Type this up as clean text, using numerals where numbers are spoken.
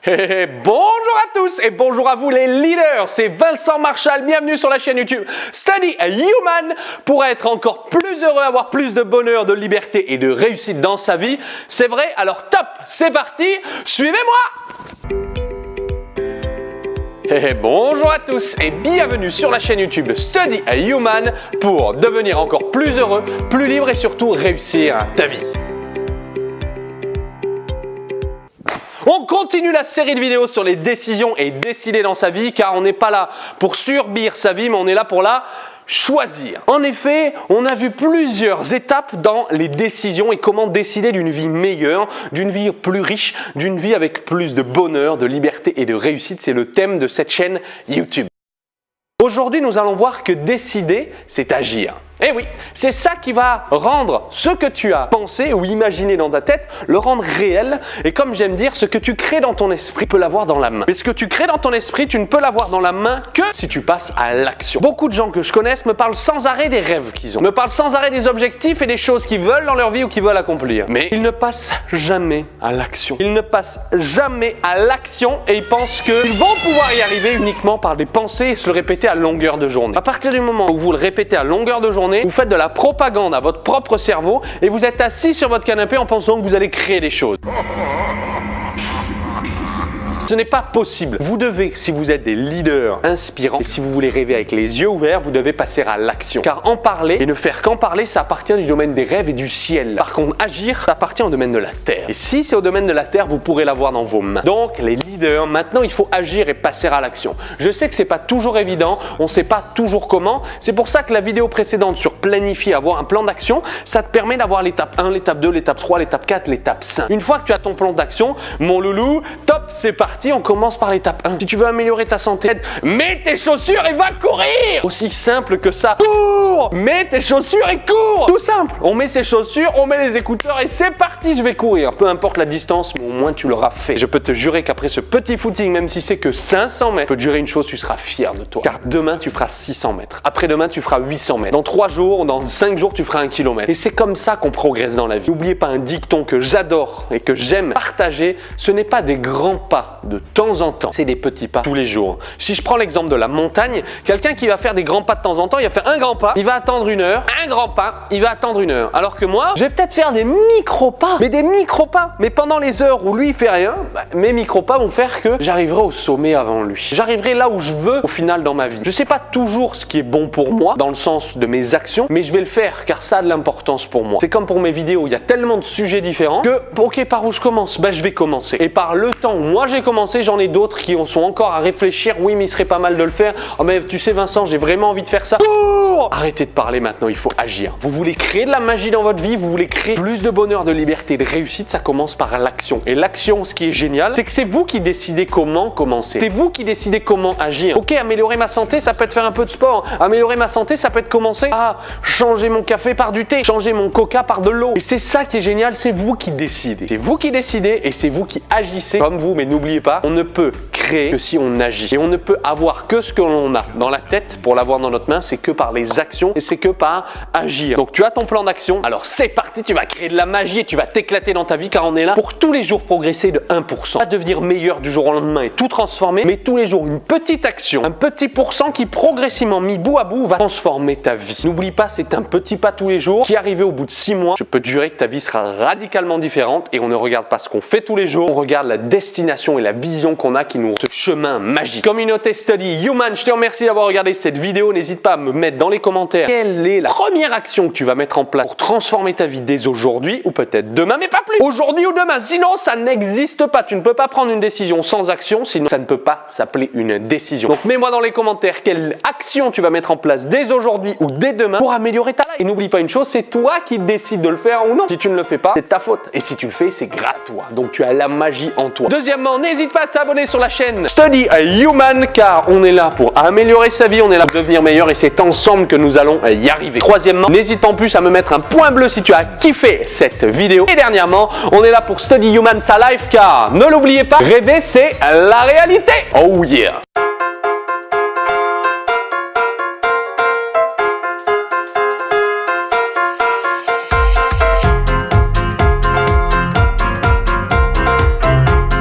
Bonjour à tous et bonjour à vous les leaders, c'est Vincent Marchal, bienvenue sur la chaîne YouTube Study a Human pour être encore plus heureux, avoir plus de bonheur, de liberté et de réussite dans sa vie. C'est vrai, alors top, c'est parti, suivez-moi. Bonjour à tous et bienvenue sur la chaîne YouTube Study a Human pour devenir encore plus heureux, plus libre et surtout réussir ta vie. On continue la série de vidéos sur les décisions et décider dans sa vie car on n'est pas là pour subir sa vie mais on est là pour la choisir. En effet, on a vu plusieurs étapes dans les décisions et comment décider d'une vie meilleure, d'une vie plus riche, d'une vie avec plus de bonheur, de liberté et de réussite. C'est le thème de cette chaîne YouTube. Aujourd'hui, nous allons voir que décider, c'est agir. Et oui, c'est ça qui va rendre ce que tu as pensé ou imaginé dans ta tête, le rendre réel. Et comme j'aime dire, ce que tu crées dans ton esprit, tu peux l'avoir dans la main. Mais ce que tu crées dans ton esprit, tu ne peux l'avoir dans la main que si tu passes à l'action. Beaucoup de gens que je connaisse me parlent sans arrêt des rêves qu'ils ont, me parlent sans arrêt des objectifs et des choses qu'ils veulent dans leur vie ou qu'ils veulent accomplir. Mais ils ne passent jamais à l'action. Ils ne passent jamais à l'action et ils pensent qu'ils vont pouvoir y arriver uniquement par des pensées et se le répéter à longueur de journée. À partir du moment où vous le répétez à longueur de journée, vous faites de la propagande à votre propre cerveau et vous êtes assis sur votre canapé en pensant que vous allez créer des choses. Ce n'est pas possible. Vous devez, si vous êtes des leaders inspirants et si vous voulez rêver avec les yeux ouverts, vous devez passer à l'action. Car en parler et ne faire qu'en parler, ça appartient du domaine des rêves et du ciel. Par contre, agir, ça appartient au domaine de la terre. Et si c'est au domaine de la terre, vous pourrez l'avoir dans vos mains. Donc, les leaders, maintenant, il faut agir et passer à l'action. Je sais que c'est pas toujours évident, on ne sait pas toujours comment. C'est pour ça que la vidéo précédente sur planifier, avoir un plan d'action, ça te permet d'avoir l'étape 1, l'étape 2, l'étape 3, l'étape 4, l'étape 5. Une fois que tu as ton plan d'action, mon loulou, top, c'est parti. On commence par l'étape 1. Si tu veux améliorer ta santé, mets tes chaussures et va courir. Aussi simple que ça. Cours. Mets tes chaussures et cours. Tout simple. On met ses chaussures, on met les écouteurs et c'est parti, je vais courir. Peu importe la distance, mais au moins tu l'auras fait. Je peux te jurer qu'après ce petit footing, même si c'est que 500 mètres, je peux te jurer une chose, tu seras fier de toi. Car demain, tu feras 600 mètres. Après-demain, tu feras 800 mètres. Dans 3 jours, dans 5 jours, tu feras 1 km. Et c'est comme ça qu'on progresse dans la vie. N'oubliez pas un dicton que j'adore et que j'aime partager. Ce n'est pas des grands pas de temps en temps, c'est des petits pas tous les jours. Si je prends l'exemple de la montagne, quelqu'un qui va faire des grands pas de temps en temps, il va faire un grand pas, il va attendre 1 heure, un grand pas, il va attendre 1 heure. Alors que moi, je vais peut-être faire des micro-pas, mais des micro-pas. Mais pendant les heures où lui, il fait rien, mes micro-pas vont faire que j'arriverai au sommet avant lui. J'arriverai là où je veux au final dans ma vie. Je sais pas toujours ce qui est bon pour moi, dans le sens de mes actions, mais je vais le faire car ça a de l'importance pour moi. C'est comme pour mes vidéos, il y a tellement de sujets différents que, ok, par où je commence? Je vais commencer. Et par le temps où moi j'ai commencé, j'en ai d'autres qui sont encore à réfléchir. Oui, mais il serait pas mal de le faire. Oh, mais tu sais, Vincent, j'ai vraiment envie de faire ça. Arrêtez de parler maintenant, il faut agir. Vous voulez créer de la magie dans votre vie, vous voulez créer plus de bonheur, de liberté, de réussite, ça commence par l'action. Et l'action, ce qui est génial, c'est que c'est vous qui décidez comment commencer. C'est vous qui décidez comment agir. Ok, améliorer ma santé, ça peut être faire un peu de sport. Améliorer ma santé, ça peut être commencer à changer mon café par du thé, changer mon coca par de l'eau. Et c'est ça qui est génial, c'est vous qui décidez. C'est vous qui décidez et c'est vous qui agissez comme vous. Mais n'oubliez pas, on ne peut créer que si on agit. Et on ne peut avoir que ce que l'on a dans la tête pour l'avoir dans notre main, c'est que par les actions et c'est que par agir. Donc tu as ton plan d'action, alors c'est parti, tu vas créer de la magie et tu vas t'éclater dans ta vie car on est là pour tous les jours progresser de 1%. Pas devenir meilleur du jour au lendemain et tout transformer, mais tous les jours une petite action, un petit pourcent qui progressivement mis bout à bout va transformer ta vie. N'oublie pas, c'est un petit pas tous les jours qui arrivé au bout de 6 mois, je peux te jurer que ta vie sera radicalement différente et on ne regarde pas ce qu'on fait tous les jours, on regarde la destination et la vision qu'on a qui nous ce chemin magique. Communauté Study Human, je te remercie d'avoir regardé cette vidéo. N'hésite pas à me mettre dans les commentaires quelle est la première action que tu vas mettre en place pour transformer ta vie dès aujourd'hui ou peut-être demain, mais pas plus. Aujourd'hui ou demain, sinon ça n'existe pas. Tu ne peux pas prendre une décision sans action, sinon ça ne peut pas s'appeler une décision. Donc mets-moi dans les commentaires quelle action tu vas mettre en place dès aujourd'hui ou dès demain pour améliorer ta life. Et n'oublie pas une chose, c'est toi qui décides de le faire ou non. Si tu ne le fais pas, c'est ta faute. Et si tu le fais, c'est grâce à toi. Donc tu as la magie en toi. Deuxièmement, n'hésite pas à t'abonner sur la chaîne Study a Human car on est là pour améliorer sa vie, on est là pour devenir meilleur et c'est ensemble que nous allons y arriver. Troisièmement, n'hésite en plus à me mettre un pouce bleu si tu as kiffé cette vidéo. Et dernièrement, on est là pour Study Human sa life car ne l'oubliez pas, rêver c'est la réalité. Oh yeah!